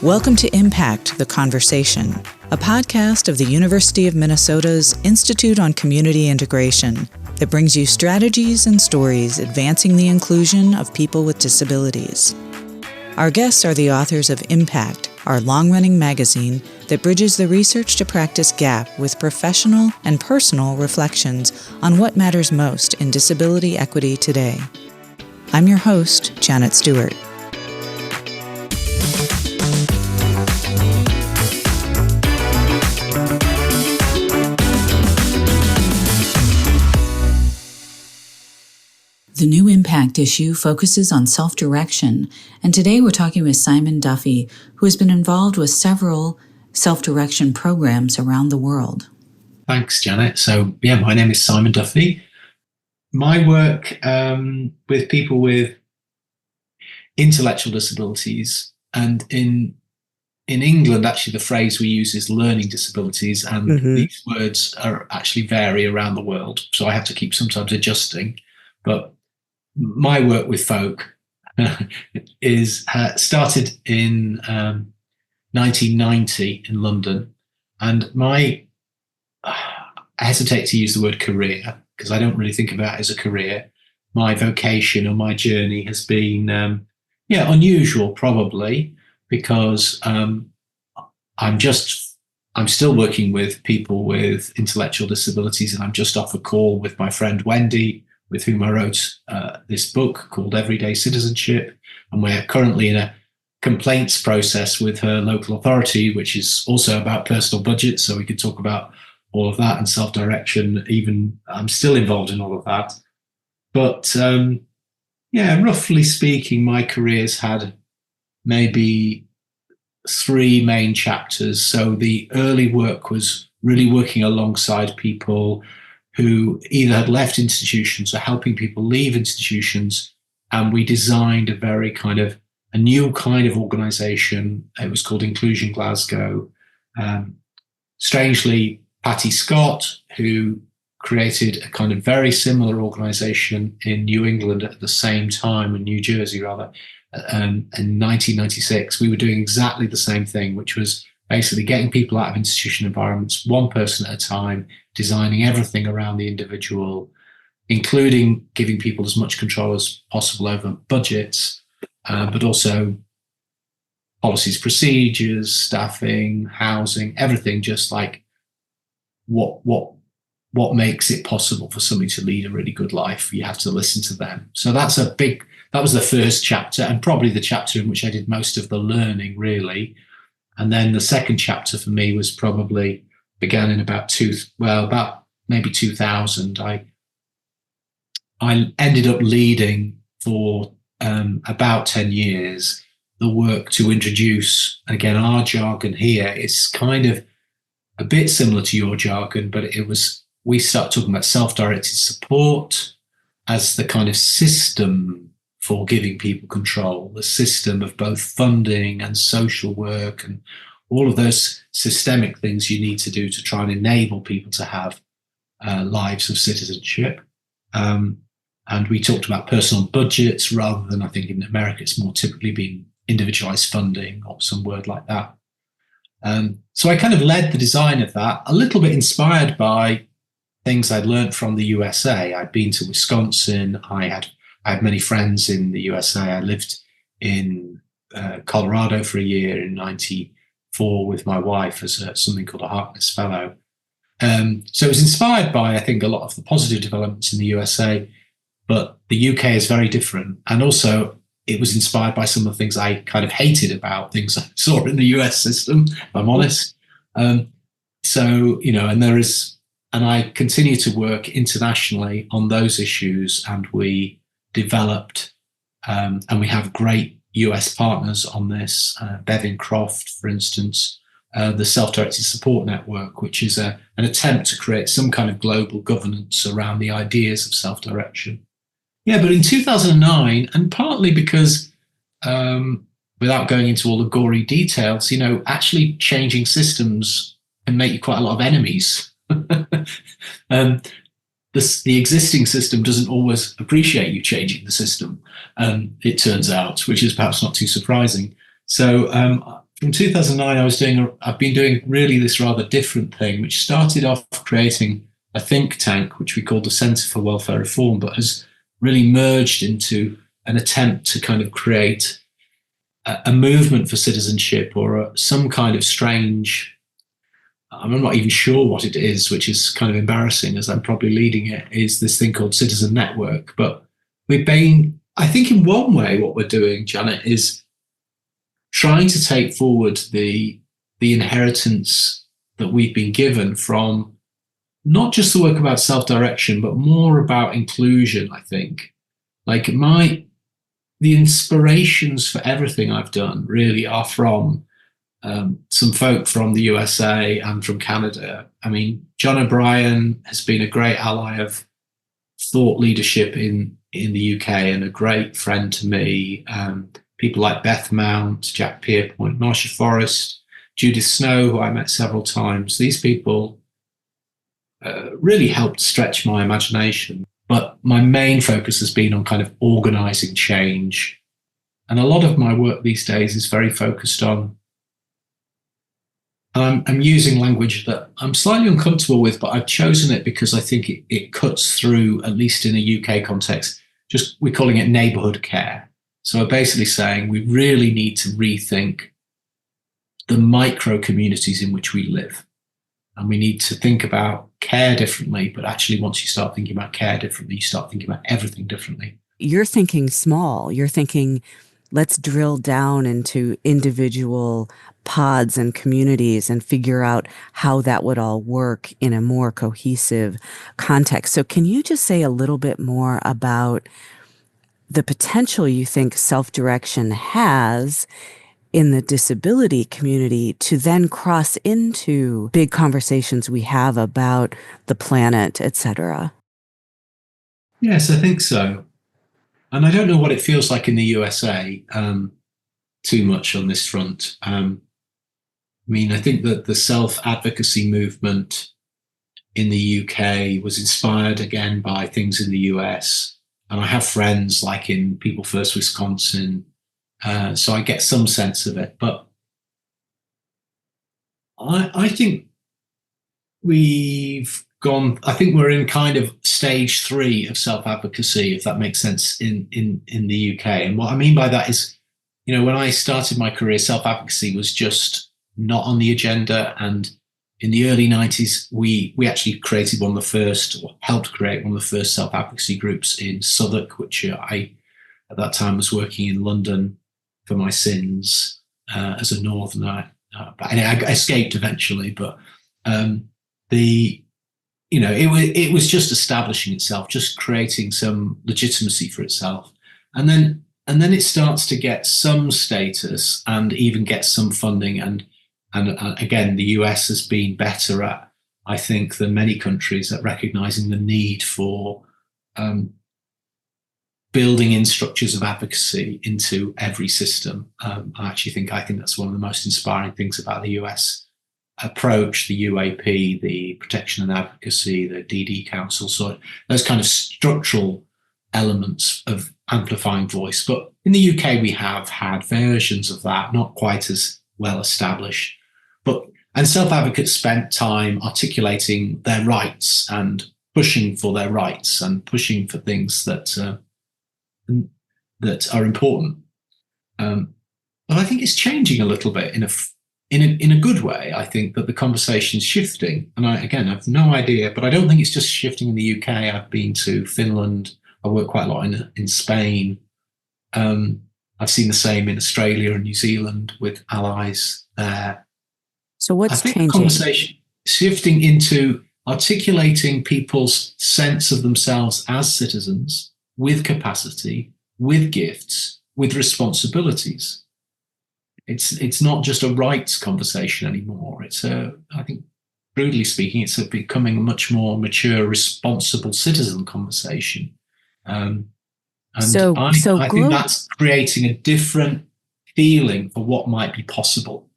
Welcome to Impact, the Conversation, a podcast of the University of Minnesota's Institute on Community Integration that brings you strategies and stories advancing the inclusion of people with disabilities. Our guests are the authors of Impact, our long-running magazine that bridges the research to practice gap with professional and personal reflections on what matters most in disability equity today. I'm your host, Janet Stewart. The new Impact issue focuses on self-direction, and today we're talking with Simon Duffy, who has been involved with several self-direction programs around the world. Thanks, Janet. So, my name is Simon Duffy. My work with people with intellectual disabilities, and in England, actually, the phrase we use is learning disabilities, and these words are actually vary around the world. So I have to keep sometimes adjusting, but my work with folk is started in 1990 in London, and I hesitate to use the word career because I don't really think about it as a career. My vocation or my journey has been unusual, probably because I'm still working with people with intellectual disabilities, and I'm just off a call with my friend Wendy, with whom I wrote this book called Everyday Citizenship. And we're currently in a complaints process with her local authority, which is also about personal budgets. So we could talk about all of that and self-direction. Even I'm still involved in all of that. But roughly speaking, my career's had maybe three main chapters. So the early work was really working alongside people who either had left institutions or helping people leave institutions. And we designed a new kind of organization. It was called Inclusion Glasgow. Strangely, Patty Scott, who created a kind of very similar organization in New England at the same time, in New Jersey rather, in 1996, we were doing exactly the same thing, which was basically getting people out of institution environments, one person at a time, designing everything around the individual, including giving people as much control as possible over budgets, but also policies, procedures, staffing, housing, everything, just like what makes it possible for somebody to lead a really good life. You have to listen to them. So that was the first chapter, and probably the chapter in which I did most of the learning, really. And then the second chapter for me was probably began in about maybe 2000. I ended up leading for about 10 years the work to introduce, again, our jargon here is kind of a bit similar to your jargon, but we started talking about self-directed support as the kind of system for giving people control, the system of both funding and social work and all of those systemic things you need to do to try and enable people to have lives of citizenship. And we talked about personal budgets rather than, I think in America, it's more typically being individualized funding or some word like that. So I kind of led the design of that, a little bit inspired by things I'd learned from the USA. I'd been to Wisconsin. I had many friends in the USA. I lived in Colorado for a year in 94 with my wife as something called a Harkness Fellow. So it was inspired by, I think, a lot of the positive developments in the USA, but the UK is very different. And also it was inspired by some of the things I kind of hated about things I saw in the US system, if I'm honest. And I continue to work internationally on those issues, and we developed, and we have great US partners on this, Bevin Croft, for instance, the Self-Directed Support Network, which is an attempt to create some kind of global governance around the ideas of self-direction. Yeah, but in 2009, and partly because, without going into all the gory details, actually changing systems can make you quite a lot of enemies. The existing system doesn't always appreciate you changing the system, it turns out, which is perhaps not too surprising. So from 2009, I've been doing really this rather different thing, which started off creating a think tank, which we called the Centre for Welfare Reform, but has really merged into an attempt to kind of create a movement for citizenship, or some kind of strange, I'm not even sure what it is, which is kind of embarrassing as I'm probably leading it, is this thing called Citizen Network. But I think in one way, what we're doing, Janet, is trying to take forward the inheritance that we've been given from not just the work about self-direction, but more about inclusion, I think. Like the inspirations for everything I've done really are from some folk from the USA and from Canada. I mean, John O'Brien has been a great ally of thought leadership in the UK and a great friend to me. People like Beth Mount, Jack Pierpoint, Marcia Forrest, Judith Snow, who I met several times. These people really helped stretch my imagination. But my main focus has been on kind of organizing change. And a lot of my work these days is very focused on, I'm using language that I'm slightly uncomfortable with, but I've chosen it because I think it cuts through, at least in a UK context. We're calling it neighborhood care. So we're basically saying we really need to rethink the micro communities in which we live. And we need to think about care differently. But actually, once you start thinking about care differently, you start thinking about everything differently. You're thinking small. You're thinking, let's drill down into individual pods and communities and figure out how that would all work in a more cohesive context. So can you just say a little bit more about the potential you think self-direction has in the disability community to then cross into big conversations we have about the planet, et cetera? Yes, I think so. And I don't know what it feels like in the USA too much on this front. I mean, I think that the self-advocacy movement in the UK was inspired again by things in the US. And I have friends like in People First Wisconsin, so I get some sense of it. But I think I think we're in kind of stage 3 of self-advocacy, if that makes sense, in the UK. And what I mean by that is, when I started my career, self-advocacy was just not on the agenda. And in the early 90s, we actually created one of the first, or helped create one of the first self-advocacy groups in Southwark, which I, at that time, was working in London for my sins as a northerner. But I escaped eventually. But it was just establishing itself, just creating some legitimacy for itself. And then it starts to get some status and even get some funding. And again, the US has been better at, I think, than many countries at recognizing the need for building in structures of advocacy into every system. I think that's one of the most inspiring things about the US approach, the UAP, the Protection and Advocacy, the DD Council, so those kind of structural elements of amplifying voice. But in the UK, we have had versions of that, not quite as well established. And self-advocates spent time articulating their rights and pushing for their rights and pushing for things that are important. But I think it's changing a little bit in a good way. I think that the conversation's shifting. And I have no idea, but I don't think it's just shifting in the UK. I've been to Finland. I work quite a lot in Spain. I've seen the same in Australia and New Zealand with allies there. So what's changing? The conversation shifting into articulating people's sense of themselves as citizens with capacity, with gifts, with responsibilities. It's not just a rights conversation anymore. I think, brutally speaking, it's becoming a much more mature, responsible citizen conversation. I think that's creating a different feeling for what might be possible.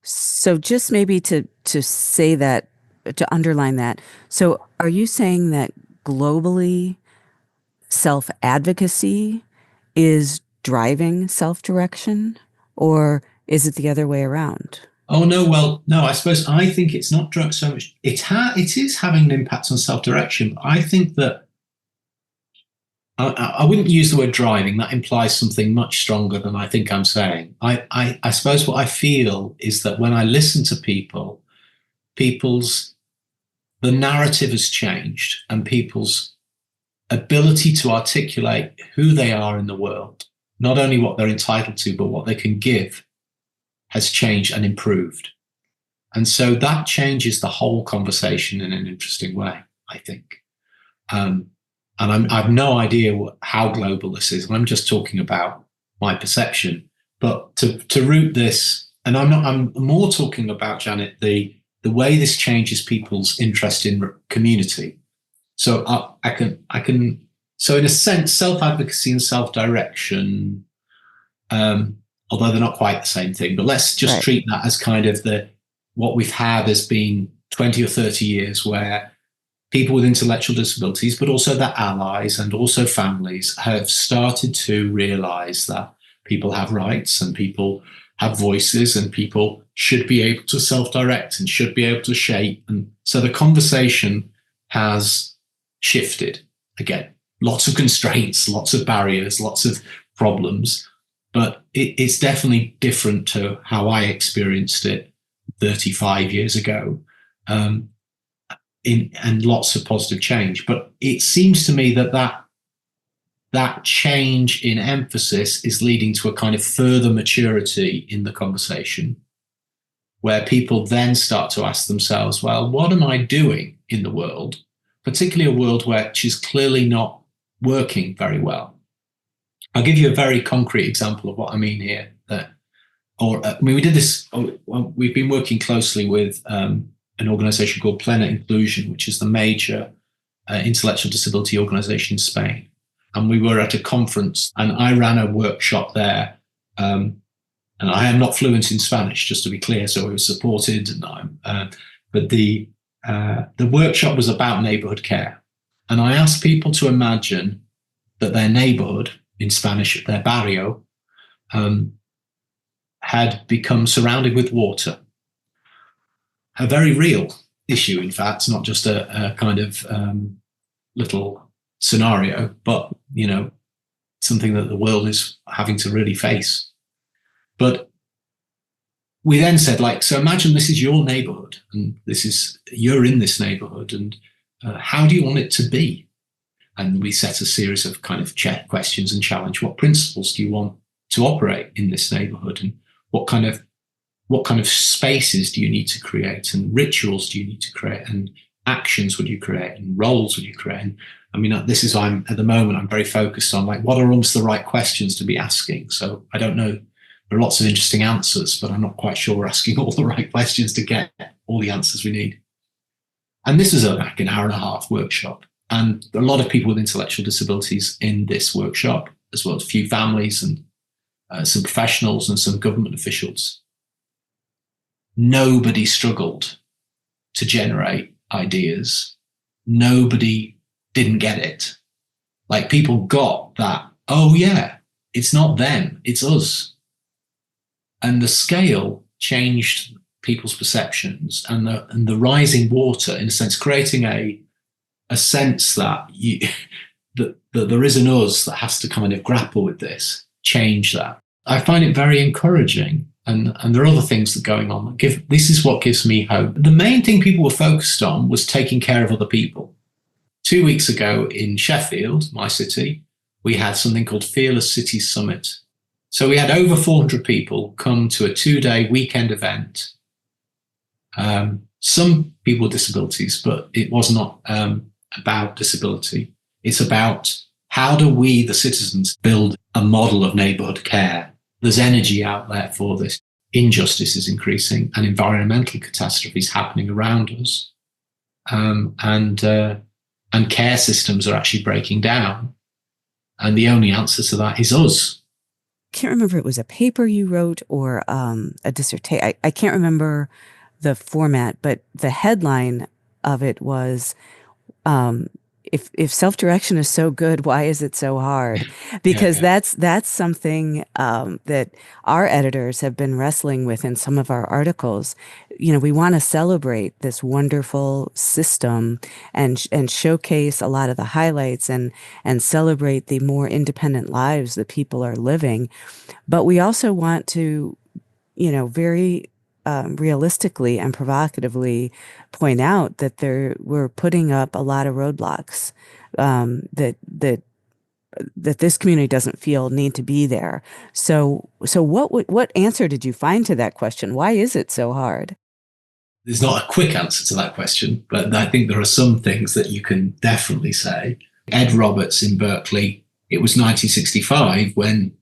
So just maybe to say that, to underline that. So are you saying that globally self-advocacy is driving self-direction? Or Is it the other way around? Oh no, well, no. I think it's not so much. It is having an impact on self-direction. But I think that I wouldn't use the word driving. That implies something much stronger than I think I'm saying. I suppose what I feel is that when I listen to people's the narrative has changed, and people's ability to articulate who they are in the world, not only what they're entitled to, but what they can give, has changed and improved. And so that changes the whole conversation in an interesting way, I think. And I've no idea how global this is. And I'm just talking about my perception. But to root this, and I'm more talking about, Janet, the way this changes people's interest in community. So I can. So in a sense, self-advocacy and self-direction, although they're not quite the same thing, but let's just treat that as kind of what we've had has been 20 or 30 years where people with intellectual disabilities, but also their allies and also families, have started to realize that people have rights and people have voices and people should be able to self-direct and should be able to shape. And so the conversation has shifted again. Lots of constraints, lots of barriers, lots of problems, but it's definitely different to how I experienced it 35 years ago. And lots of positive change. But it seems to me that change in emphasis is leading to a kind of further maturity in the conversation, where people then start to ask themselves, well, what am I doing in the world, particularly a world which is clearly not working very well? I'll give you a very concrete example of what I mean here. We did this, we've been working closely with an organization called Plena Inclusion, which is the major intellectual disability organization in Spain. And we were at a conference and I ran a workshop there. And I am not fluent in Spanish, just to be clear, so we were supported. But the workshop was about neighborhood care. And I asked people to imagine that their neighborhood, in Spanish, their barrio, had become surrounded with water. A very real issue, in fact, not just a kind of little scenario, but, something that the world is having to really face. But we then said, so imagine this is your neighborhood and you're in this neighborhood, and how do you want it to be? And we set a series of kind of check questions and challenge. What principles do you want to operate in this neighborhood? And what kind of spaces do you need to create, and rituals do you need to create, and actions would you create, and roles would you create? And I mean, at the moment, I'm very focused on what are almost the right questions to be asking. So I don't know. There are lots of interesting answers, but I'm not quite sure we're asking all the right questions to get all the answers we need. And this is an hour and a half workshop. And a lot of people with intellectual disabilities in this workshop, as well as a few families and some professionals and some government officials. Nobody struggled to generate ideas. Nobody didn't get it. People got that, oh yeah, it's not them, it's us. And the scale changed people's perceptions, and the rising water, in a sense, creating a sense that that there is an us that has to kind of grapple with this, change that. I find it very encouraging. And there are other things that are going on. This is what gives me hope. The main thing people were focused on was taking care of other people. 2 weeks ago in Sheffield, my city, we had something called Fearless Cities Summit. So we had over 400 people come to a 2-day weekend event. Some people with disabilities, but it was not about disability. It's about how do we, the citizens, build a model of neighborhood care. There's energy out there for this. Injustice is increasing and environmental catastrophes happening around us. And care systems are actually breaking down. And the only answer to that is us. I can't remember if it was a paper you wrote or a dissertation. I can't remember the format, but the headline of it was if self-direction is so good, why is it so hard? Because that's something that our editors have been wrestling with in some of our articles. We want to celebrate this wonderful system and showcase a lot of the highlights and celebrate the more independent lives that people are living. But we also want to, very realistically and provocatively point out that we're putting up a lot of roadblocks that this community doesn't feel need to be there. So what answer did you find to that question? Why is it so hard? There's not a quick answer to that question, but I think there are some things that you can definitely say. Ed Roberts in Berkeley, it was 1965 when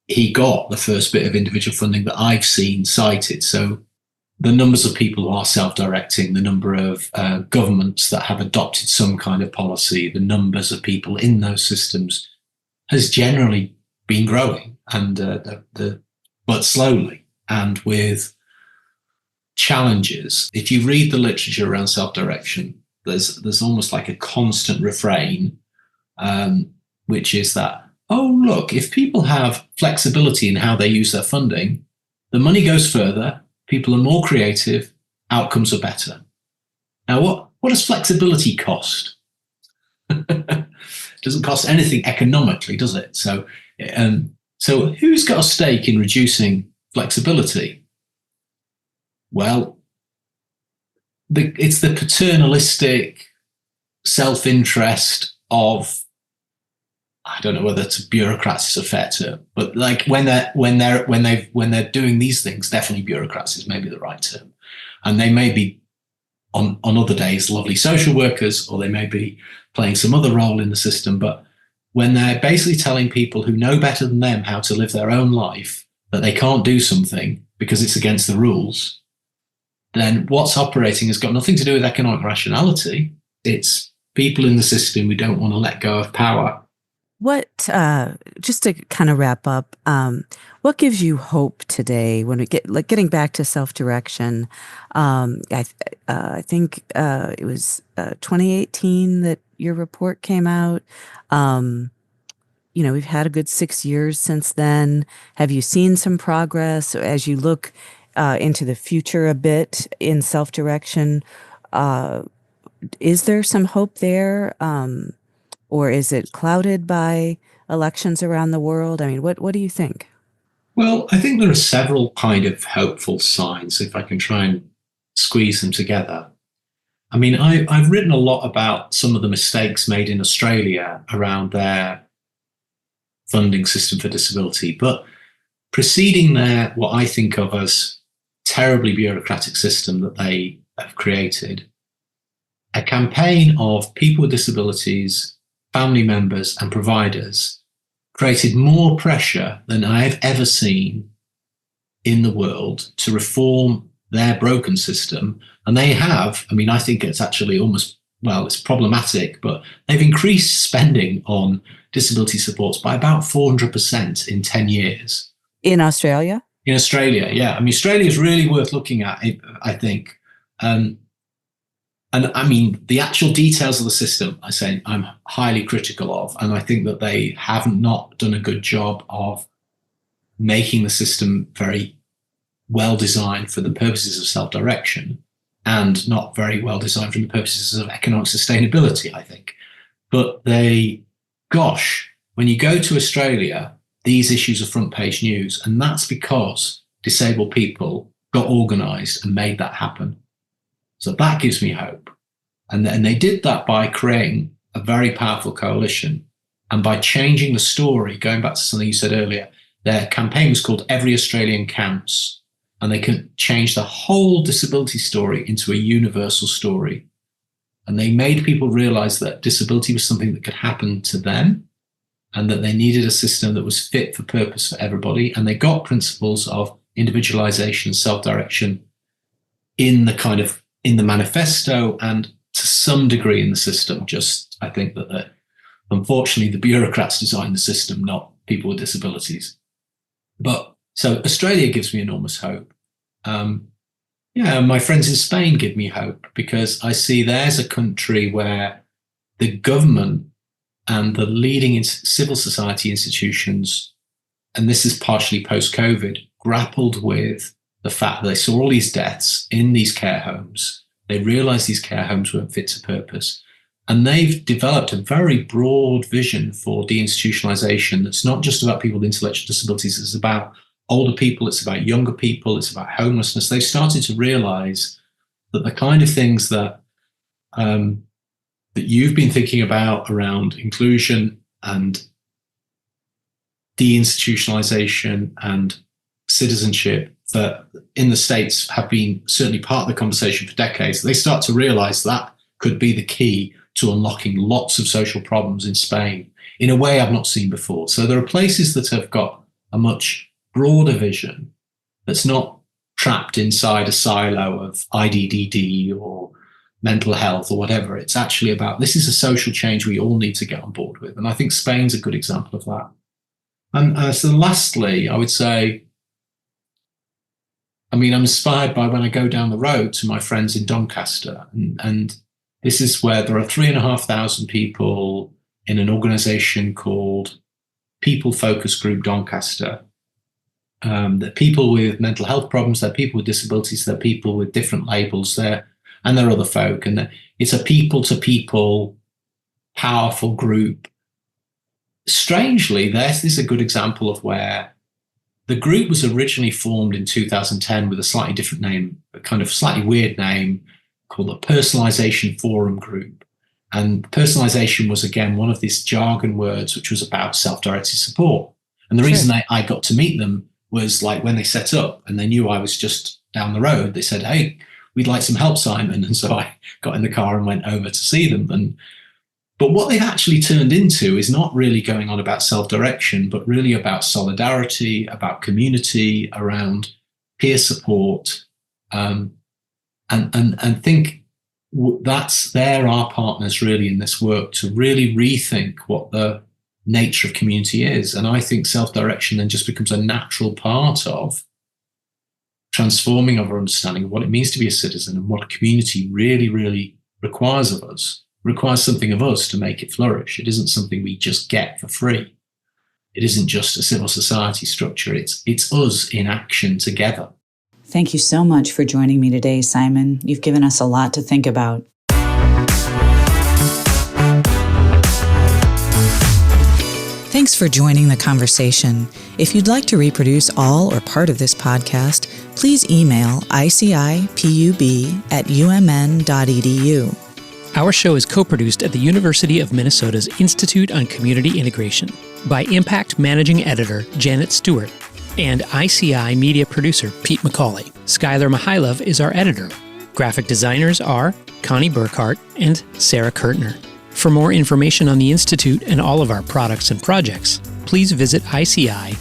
he got the first bit of individual funding that I've seen cited. So the numbers of people who are self-directing, the number of governments that have adopted some kind of policy, the numbers of people in those systems has generally been growing, and but slowly and with challenges. If you read the literature around self-direction, there's almost like a constant refrain, which is that, oh, look, if people have flexibility in how they use their funding, the money goes further, people are more creative, outcomes are better. Now, what does flexibility cost? It doesn't cost anything economically, does it? So who's got a stake in reducing flexibility? Well, it's the paternalistic self-interest of, I don't know whether to bureaucrats is a fair term, but like when they're doing these things, definitely bureaucrats is maybe the right term. And they may be on other days lovely social workers, or they may be playing some other role in the system. But when they're basically telling people who know better than them how to live their own life that they can't do something because it's against the rules, then what's operating has got nothing to do with economic rationality. It's people in the system who don't want to let go of power. What, just to kind of wrap up, what gives you hope today when we getting back to self-direction? I think it was 2018 that your report came out. We've had a good 6 years since then. Have you seen some progress as you look into the future a bit in self-direction? Is there some hope there? Or is it clouded by elections around the world? I mean, what do you think? Well, I think there are several kind of hopeful signs, if I can try and squeeze them together. I mean, I've written a lot about some of the mistakes made in Australia around their funding system for disability, but preceding their, what I think of as terribly bureaucratic system that they have created, a campaign of people with disabilities, family members and providers created more pressure than I have ever seen in the world to reform their broken system. And they have, I mean, I think it's actually almost, well, it's problematic, but they've increased spending on disability supports by about 400% in 10 years. In Australia? In Australia, yeah. I mean, Australia is really worth looking at, I think. And I mean, the actual details of the system, I'm highly critical of, and I think that they have not done a good job of making the system very well designed for the purposes of self-direction, and not very well designed for the purposes of economic sustainability, I think. But when you go to Australia, these issues are front page news, and that's because disabled people got organised and made that happen. So that gives me hope. And they did that by creating a very powerful coalition and by changing the story, going back to something you said earlier. Their campaign was called Every Australian Counts, and they could change the whole disability story into a universal story. And they made people realise that disability was something that could happen to them and that they needed a system that was fit for purpose for everybody. And they got principles of individualisation, self-direction in the manifesto and to some degree in the system. Just, I think that unfortunately the bureaucrats designed the system, not people with disabilities. But so Australia gives me enormous hope. My friends in Spain give me hope because I see there's a country where the government and the leading civil society institutions, and this is partially post-COVID, grappled with the fact that they saw all these deaths in these care homes. They realized these care homes weren't fit to purpose. And they've developed a very broad vision for deinstitutionalization that's not just about people with intellectual disabilities. It's about older people. It's about younger people. It's about homelessness. They've started to realize that the kind of things that that you've been thinking about around inclusion and deinstitutionalization and citizenship that in the States have been certainly part of the conversation for decades, they start to realize that could be the key to unlocking lots of social problems in Spain in a way I've not seen before. So there are places that have got a much broader vision that's not trapped inside a silo of IDDD or mental health or whatever. It's actually about, this is a social change we all need to get on board with. And I think Spain's a good example of that. And so lastly, I would say, I'm inspired by when I go down the road to my friends in Doncaster. And this is where there are 3,500 people in an organization called People Focus Group Doncaster. They're people with mental health problems, they're people with disabilities, they're people with different labels there, and they're other folk. And it's a people-to-people, powerful group. Strangely, this is a good example of where the group was originally formed in 2010 with a slightly different name, a kind of slightly weird name called the Personalization Forum Group. And personalization was, again, one of these jargon words, which was about self-directed support. And the reason I got to meet them was like when they set up and they knew I was just down the road, they said, "Hey, we'd like some help, Simon." And so I got in the car and went over to see them. But what they've actually turned into is not really going on about self-direction, but really about solidarity, about community, around peer support, and think they're our partners really in this work to really rethink what the nature of community is. And I think self-direction then just becomes a natural part of transforming our understanding of what it means to be a citizen and what a community really, really requires of us. Requires something of us to make it flourish. It isn't something we just get for free. It isn't just a civil society structure. It's us in action together. Thank you so much for joining me today, Simon. You've given us a lot to think about. Thanks for joining the conversation. If you'd like to reproduce all or part of this podcast, please email icipub@umn.edu. Our show is co-produced at the University of Minnesota's Institute on Community Integration by Impact Managing Editor Janet Stewart and ICI Media Producer Pete McCauley. Skylar Mihailov is our editor. Graphic designers are Connie Burkhart and Sarah Kurtner. For more information on the Institute and all of our products and projects, please visit ici.umn.edu.